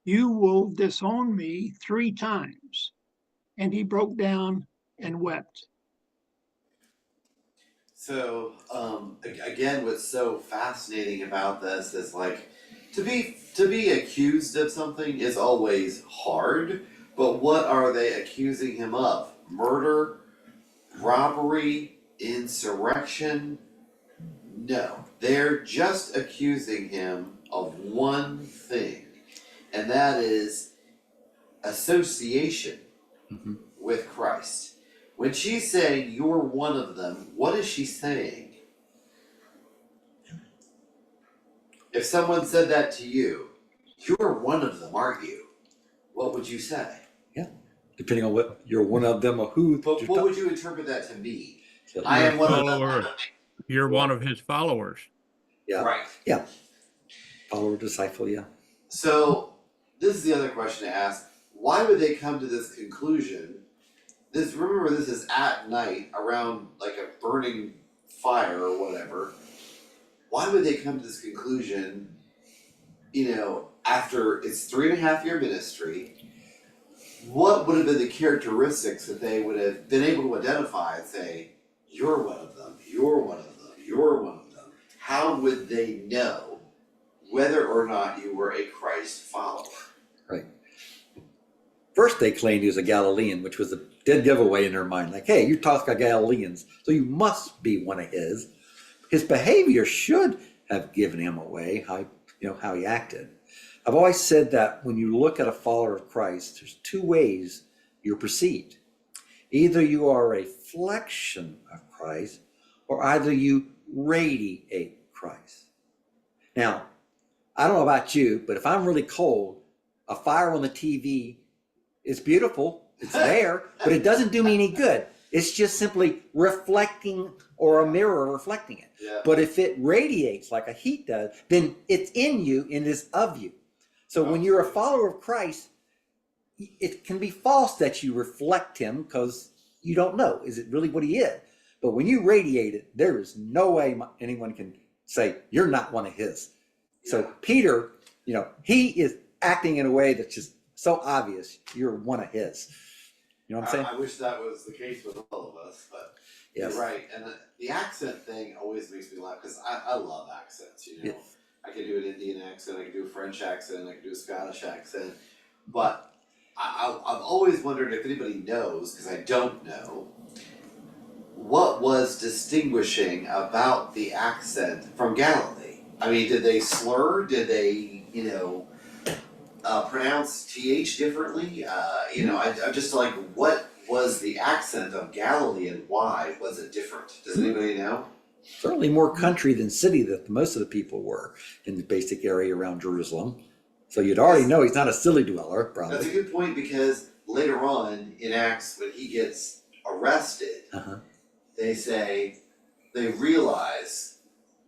you will disown me 3 times. And he broke down and wept. So, again, what's so fascinating about this is like to be accused of something is always hard, but what are they accusing him of? Murder, robbery, insurrection? No, they're just accusing him of one thing, and that is association with Christ. When she's saying you're one of them, what is she saying? If someone said that to you, you're one of them, aren't you? What would you say? Yeah. Depending on what you're one of them or who. But what would you interpret that to mean? So, I am one of Follower. them. You're one of his followers. yeah. Right. Yeah. Follower, disciple, yeah. So this is the other question to ask. Why would they come to this conclusion? Remember, this is at night around like a burning fire or whatever. Why would they come to this conclusion, after its 3.5 year ministry? What would have been the characteristics that they would have been able to identify and say, you're one of them, you're one of them, you're one of them? How would they know whether or not you were a Christ follower? Right. First, they claimed he was a Galilean, which was a dead giveaway in their mind. Like, hey, you talk about Galileans, so you must be one of his. His behavior should have given him away, how he acted. I've always said that when you look at a follower of Christ, there's 2 ways you're perceived. Either you are a reflection of Christ, or either you radiate Christ. Now, I don't know about you, but if I'm really cold, a fire on the TV is beautiful, it's there, but it doesn't do me any good. It's just simply reflecting, or a mirror reflecting it. Yeah. But if it radiates like a heat does, then it's in you and is of you. So when you're a follower of Christ, it can be false that you reflect him because you don't know. Is it really what he is? But when you radiate it, there is no way anyone can say you're not one of his. So Peter, he is acting in a way that's just so obvious you're one of his. You know what I'm saying? I wish that was the case with all of us, but Yes. you're right. And the accent thing always makes me laugh because I love accents, Yes. I can do an Indian accent, I can do a French accent, I can do a Scottish accent, but I've always wondered if anybody knows, because I don't know, what was distinguishing about the accent from Galilee? I mean, did they slur? Did they, pronounce TH differently? I'm just like, what was the accent of Galilee and why was it different? Does anybody know? Certainly more country than city that most of the people were in the basic area around Jerusalem. So you'd already know he's not a city dweller, probably. That's a good point because later on in Acts, when he gets arrested, they realize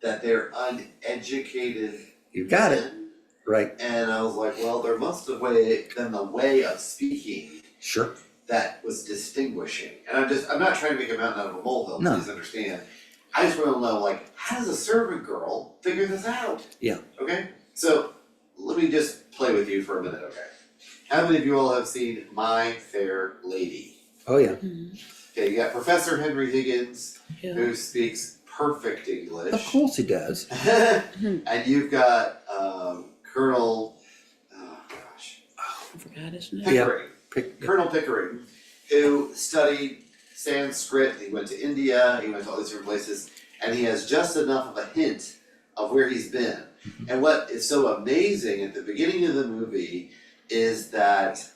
that they're uneducated. You got it. men. Right. And I was like, well, there must have been the way of speaking Sure. that was distinguishing. And I'm not trying to make a mountain out of a molehill, No. please understand. I just want to know, how does a servant girl figure this out? Yeah. Okay? So, let me just play with you for a minute, okay? How many of you all have seen My Fair Lady? Oh, yeah. Okay, you got Professor Henry Higgins, Yeah. who speaks perfect English. Of course he does. And you've got Colonel, I forgot his name. Pickering. Colonel Pickering, who studied Sanskrit, he went to India, he went to all these different places, and he has just enough of a hint of where he's been. And what is so amazing at the beginning of the movie is that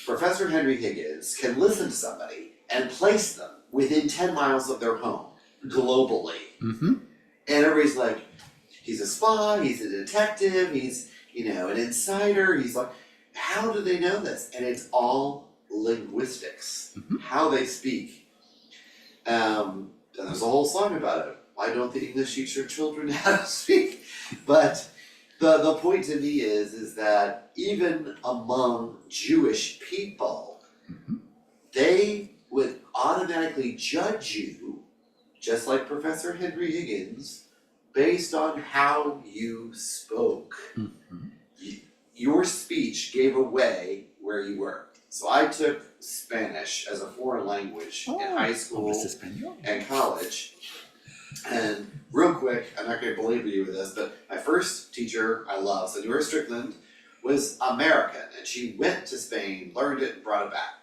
Professor Henry Higgins can listen to somebody and place them within 10 miles of their home, globally. Mm-hmm. And everybody's like, he's a spy, he's a detective, he's, an insider, he's like, how do they know this? And it's all linguistics, how they speak. And there's a whole song about it. Why don't the English teach their children how to speak? But the point to me is that even among Jewish people, they would automatically judge you, just like Professor Henry Higgins, based on how you spoke. Your speech gave away where you were. So I took Spanish as a foreign language in high school and college. And real quick, I'm not going to belabor you with this, but my first teacher I loved, Senora Strickland, was American, and she went to Spain, learned it, and brought it back.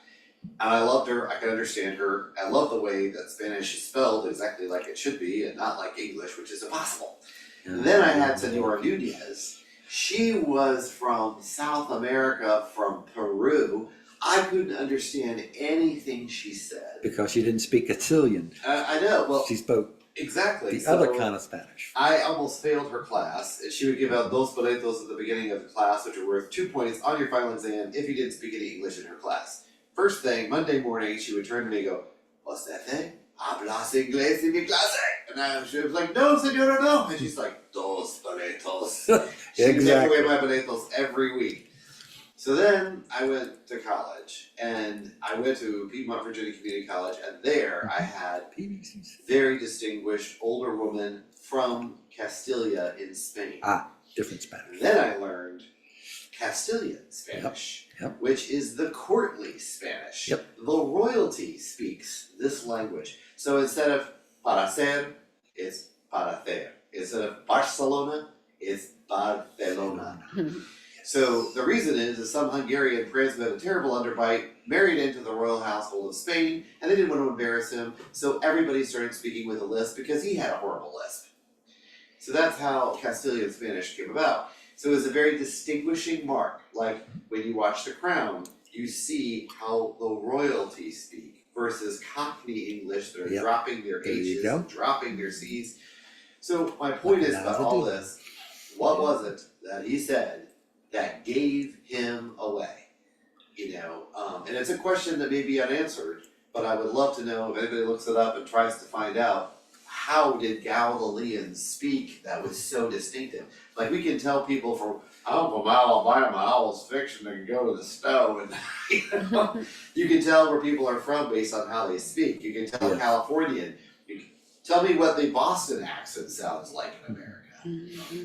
And I loved her, I could understand her, I love the way that Spanish is spelled exactly like it should be, and not like English, which is impossible. And then I had Senora Nunez. She was from South America, from Peru. I couldn't understand anything she said. Because she didn't speak Castilian. I know, well, She spoke exactly. the other kind of Spanish. I almost failed her class, and she would give out dos boletos at the beginning of the class, which are worth 2 points on your final exam if you didn't speak any English in her class. First thing, Monday morning, she would turn to me and go, "What's that thing? Hablas inglés en mi clase?" And she was like, "No, señora, no." And she's like, "Dos boletos." She would take away my boletos every week. So then I went to college, and I went to Piedmont, Virginia Community College, and there I had very distinguished older woman from Castilla in Spain. Different Spanish. Then I learned Castilian Spanish, which is the courtly Spanish. Yep. The royalty speaks this language. So instead of para ser, it's para hacer. Instead of Barcelona, it's Barcelona. So the reason is some Hungarian prince who had a terrible underbite married into the royal household of Spain, and they didn't want to embarrass him, so everybody started speaking with a lisp because he had a horrible lisp. So that's how Castilian Spanish came about. So it was a very distinguishing mark. Like when you watch The Crown, you see how the royalty speak versus Cockney English that are dropping their H's and dropping their C's. So my point is about all this, what was it that he said that gave him away? And it's a question that may be unanswered, but I would love to know if anybody looks it up and tries to find out how did Galileans speak that was so distinctive? Like we can tell people from Uncle Alabama's fiction to go to the stove, and you can tell where people are from based on how they speak. You can tell Yes. Californian. Tell me what the Boston accent sounds like in America.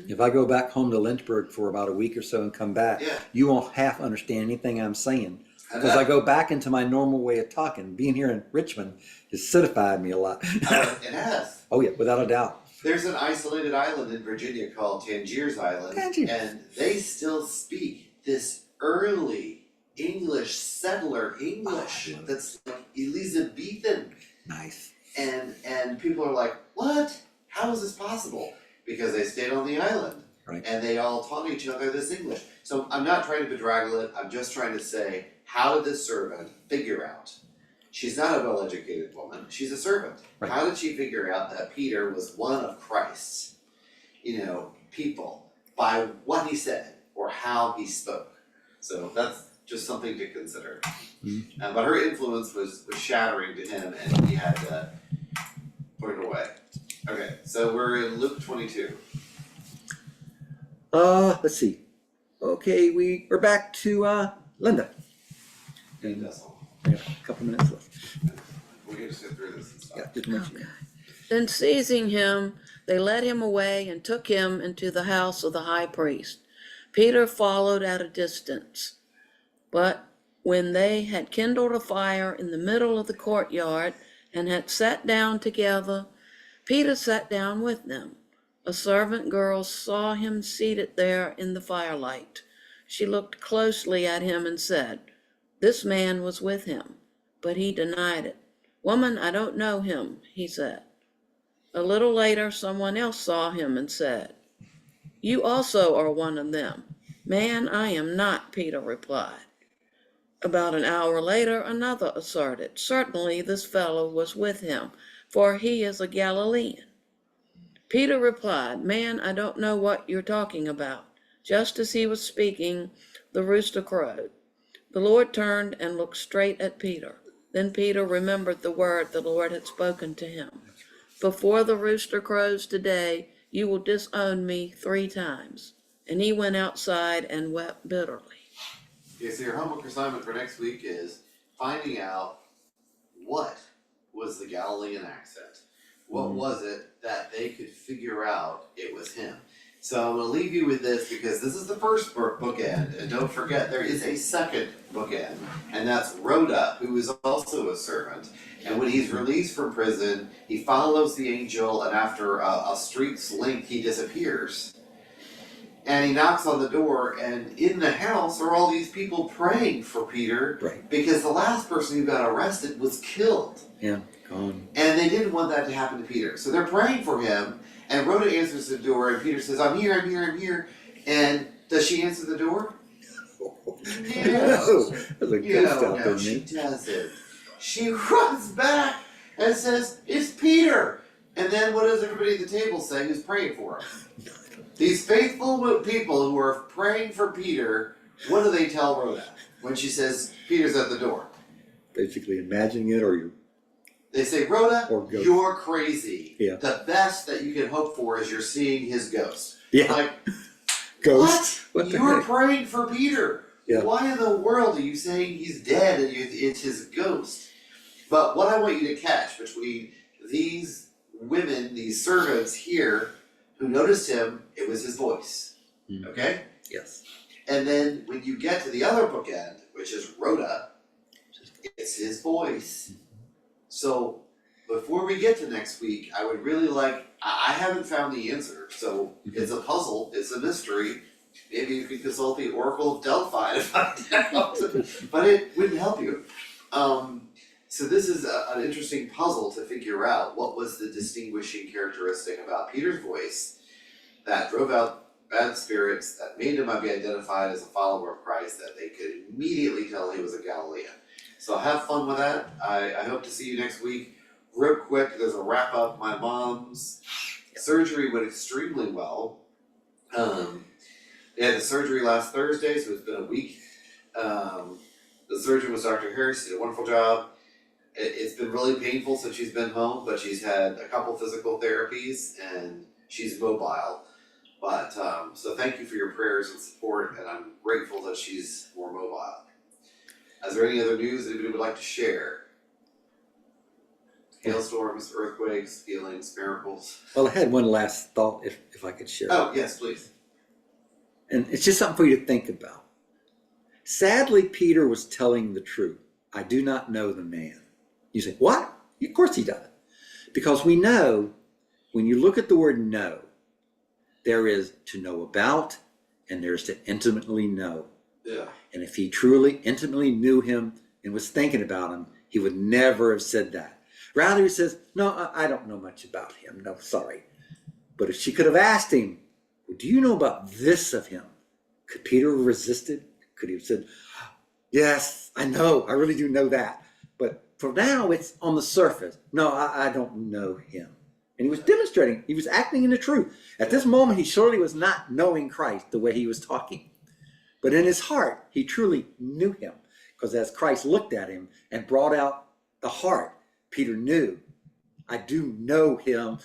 If I go back home to Lynchburg for about a week or so and come back, Yeah. you won't half understand anything I'm saying. Because I go back into my normal way of talking. Being here in Richmond has acidified me a lot. It has. Oh yeah, without a doubt. There's an isolated island in Virginia called Tangiers Island, Tangiers. and they still speak this early English, settler English Oh, that's like Elizabethan. Nice. And people are like, what? How is this possible? Because they stayed on the island. Right. And they all taught each other this English. So I'm not trying to bedraggle it, I'm just trying to say, how did this servant figure out? She's not a well-educated woman, she's a servant. Right. How did she figure out that Peter was one of Christ's, people by what he said or how he spoke? So that's just something to consider. Mm-hmm. But her influence was shattering to him, and he had to put it away. Okay, so we're in Luke 22. Let's see. Okay, we're back to Linda. And That's all. I got a couple minutes left. We can just get through this and stuff. Yeah, just mention it. Okay. Then seizing him, they led him away and took him into the house of the high priest. Peter followed at a distance. But when they had kindled a fire in the middle of the courtyard and had sat down together, Peter sat down with them. A servant girl saw him seated there in the firelight. She looked closely at him and said, "This man was with him." But he denied it. "Woman, I don't know him," he said. A little later, someone else saw him and said, "You also are one of them." "Man, I am not," Peter replied. About an hour later, another asserted, "Certainly this fellow was with him, for he is a Galilean." Peter replied, "Man, I don't know what you're talking about." Just as he was speaking, the rooster crowed. The Lord turned and looked straight at Peter. Then Peter remembered the word the Lord had spoken to him. "Before the rooster crows today, you will disown me 3 times. And he went outside and wept bitterly. Okay, so your homework assignment for next week is finding out what was the Galilean accent. What was it that they could figure out it was him? So I'm going to leave you with this because this is the first bookend, and don't forget there is a second bookend, and that's Rhoda, who is also a servant. And when he's released from prison, he follows the angel, and after a street's length, he disappears. And he knocks on the door, and in the house are all these people praying for Peter, Right. because the last person who got arrested was killed. Yeah, gone. And they didn't want that to happen to Peter. So they're praying for him, and Rhoda answers the door, and Peter says, I'm here, I'm here, I'm here. And does she answer the door? No, there's a ghost out there, she man. doesn't. She runs back and says, it's Peter. And then what does everybody at the table say who's praying for him? These faithful people who are praying for Peter, what do they tell Rhoda when she says, Peter's at the door? Basically imagining it, or you're They say, Rhoda, Or ghost. you're crazy. Yeah. The best that you can hope for is you're seeing his ghost. yeah, Like, ghost. what? the You're heck? praying for Peter. Yeah. Why in the world are you saying he's dead and it's his ghost? But what I want you to catch between these women, these servants here, who noticed him, it was his voice. Mhm. Okay? Yes. And then when you get to the other bookend, which is Rhoda, it's his voice. So before we get to next week, I would really like, I haven't found the answer, so it's a puzzle, it's a mystery. Maybe you could consult the Oracle of Delphi to find out, but it wouldn't help you. So this is an interesting puzzle to figure out what was the distinguishing characteristic about Peter's voice that drove out bad spirits, that made him be identified as a follower of Christ, that they could immediately tell he was a Galilean. So have fun with that. I hope to see you next week. Real quick, there's a wrap up. My mom's surgery went extremely well. They had the surgery last Thursday, so it's been a week. The surgeon was Dr. Harris, did a wonderful job. It's been really painful since she's been home, but she's had a couple physical therapies and she's mobile. But so thank you for your prayers and support, and I'm grateful that she's more mobile. Is there any other news anybody would like to share? Hailstorms, earthquakes, healings, miracles. Well, I had one last thought, if I could share. Oh, yes, please. And it's just something for you to think about. Sadly, Peter was telling the truth. I do not know the man. You say, what? Of course he doesn't. Because we know, when you look at the word know, there is to know about and there's to intimately know. Yeah. And if he truly intimately knew him and was thinking about him, he would never have said that. Rather, he says, no, I don't know much about him. No, sorry. But if she could have asked him, well, do you know about this of him? Could Peter have resisted? Could he have said, yes, I know. I really do know that. But for now, it's on the surface. No, I don't know him. And he was demonstrating. He was acting in the truth. At this moment, he surely was not knowing Christ the way he was talking. But in his heart, he truly knew him. Because as Christ looked at him and brought out the heart, Peter knew, I do know him.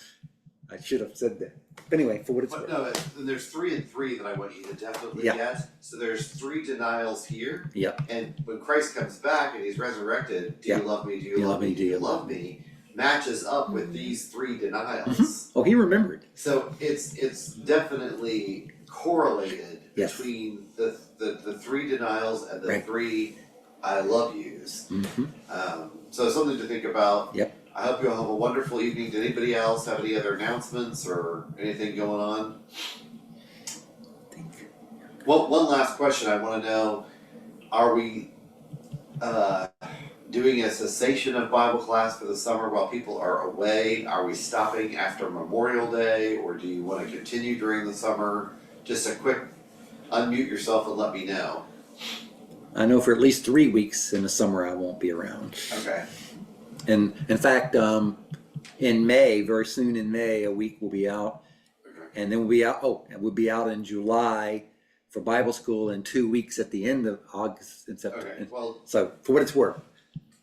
I should have said that. But anyway, for what it's worth. No, there's 3 and 3 that I want you to definitely Yeah. get. So there's 3 denials here. Yep. And when Christ comes back and he's resurrected, do Yeah. you love me? Do you love me? Do you love me? Matches up with these 3 denials. Oh, he remembered. So it's definitely correlated Yes. between the 3 denials and the Right. 3 I love yous. Mm-hmm. So something to think about. Yep. I hope you all have a wonderful evening. Did anybody else have any other announcements or anything going on? Well, one last question. I want to know, are we doing a cessation of Bible class for the summer while people are away? Are we stopping after Memorial Day, or do you want to continue during the summer? Just a quick unmute yourself and let me know. I know for at least 3 weeks in the summer I won't be around. Okay. And in fact, in May, very soon in May, a week will be out. Okay. And then we'll be out, and we'll be out in July for Bible school, and 2 weeks at the end of August and September. Okay. Well, So for what it's worth.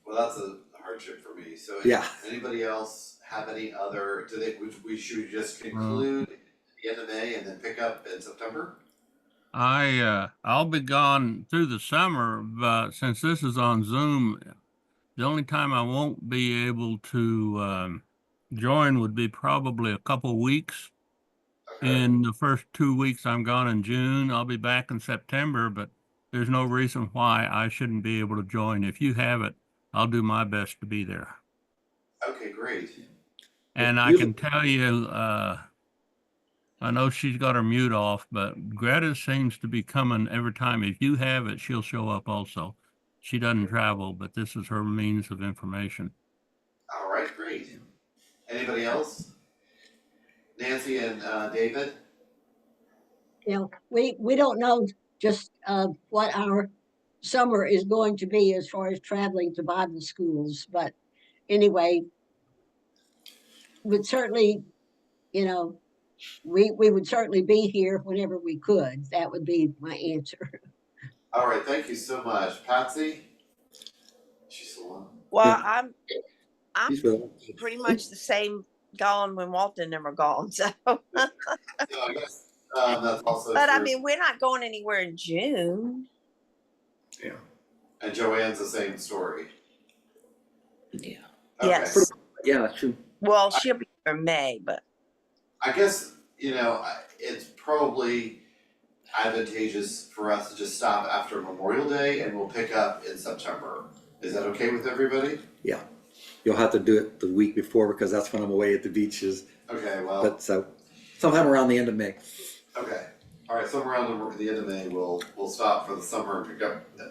that's a hardship for me. So Yeah. anybody else have any other? We should just conclude at the end of May and then pick up in September? I'll be gone through the summer, but since this is on Zoom, the only time I won't be able to join would be probably a couple weeks. Okay. In the first 2 weeks I'm gone in June. I'll be back in September, but there's no reason why I shouldn't be able to join. If you have it, I'll do my best to be there. Okay, great. And I can tell you, I know she's got her mute off, but Greta seems to be coming every time. If you have it, she'll show up also. She doesn't travel, but this is her means of information. All right, great. Anybody else? Nancy and David? You know, we don't know just what our summer is going to be as far as traveling to Bible schools, but anyway, would certainly, you know, we would certainly be here whenever we could. That would be my answer. All right, thank you so much. Patsy? She's the one. Well, Yeah. I'm He's with us. pretty much the same gone when Walton never gone. So, So I guess that's also but true. I mean, we're not going anywhere in June. Yeah. And Joanne's the same story. Yeah. Okay. Yes. Yeah, that's true. Well, she'll be here in May, but I guess, it's probably advantageous for us to just stop after Memorial Day and we'll pick up in September. Is that okay with everybody? Yeah. You'll have to do it the week before because that's when I'm away at the beaches. Okay, well, But so sometime around the end of May. okay. All right, somewhere around the end of May, we'll stop for the summer and pick up